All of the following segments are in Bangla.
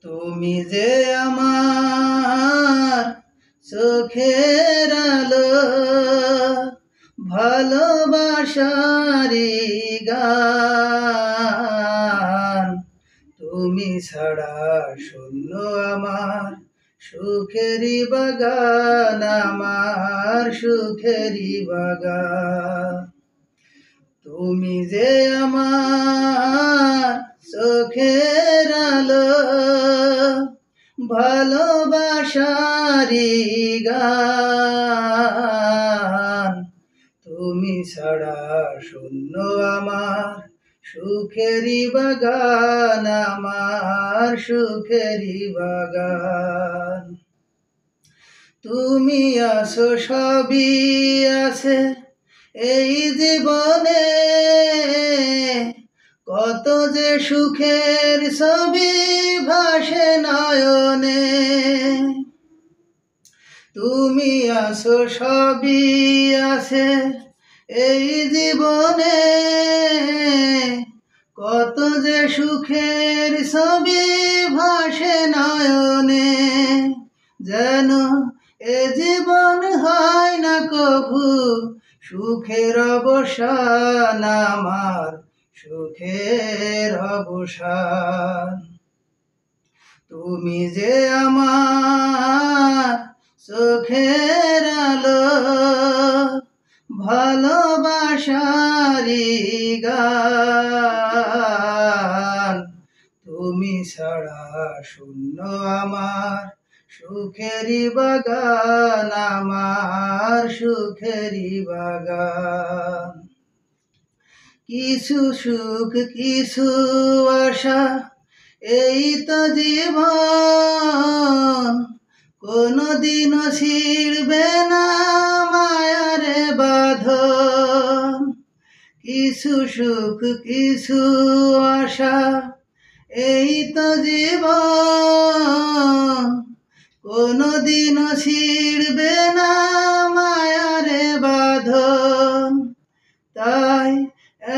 তুমি যে আমার চোখের আলো, ভালোবাসারি গান। তুমি ছাড়া শূন্য আমার সুখেরি বাগান, আমার সুখেরি বাগান। তুমি যে আমার চোখের আলো, ভালোবাসারি গান। তুমি ছাড়া শূন্য আমার সুখেরি বাগান, আমার সুখেরি বাগান। তুমি আছো সবই আছে এই জীবনে, কত যে সুখের ছবি ভাসে নয়নে। তুমি আছো সবই আছে এই জীবনে, কত যে সুখের ছবি ভাসে নয়নে। যেন এ জীবন হয় না কভু সুখের অবসান, আমার সুখের অবসান। তুমি যে আমার চোখের আলো, ভালোবাসারি গান। তুমি ছাড়া শূন্য আমার সুখেরি বাগান, আমার সুখেরি বাগান। কিছু সুখ কিছু আশা এই তো জীবন, কোনদিনও ছিড়বে না মায়ারে বাঁধন। কিছু সুখ কিছু আশা এই তো জীবন, কোনদিনও ছিড়বে না মায়ারে বাঁধন। তাই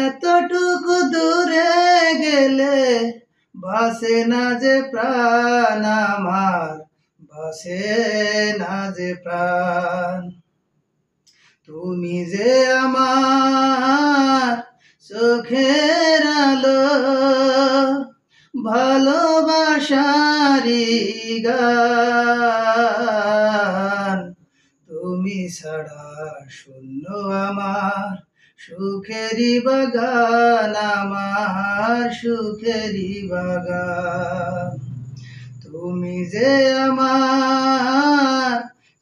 এতটুকু দূরে গেলে ভাসে না যে প্রাণ, আমার ভাসে না যে প্রাণ। তুমি যে আমার চোখের আলো, ভালোবাসারি গান। তুমি ছাড়া শূন্য আমার সুখেরি বাগান, আমার সুখেরি বাগান। তুমি যে আমার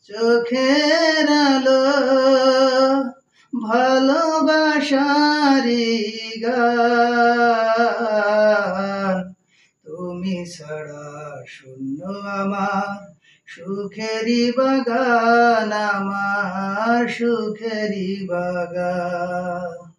চোখের আলো, ভালোবাসারি গান। তুমি ছাড়া শূন্য আমার সুখেরি বাগান, আমার সুখেরি বাগান।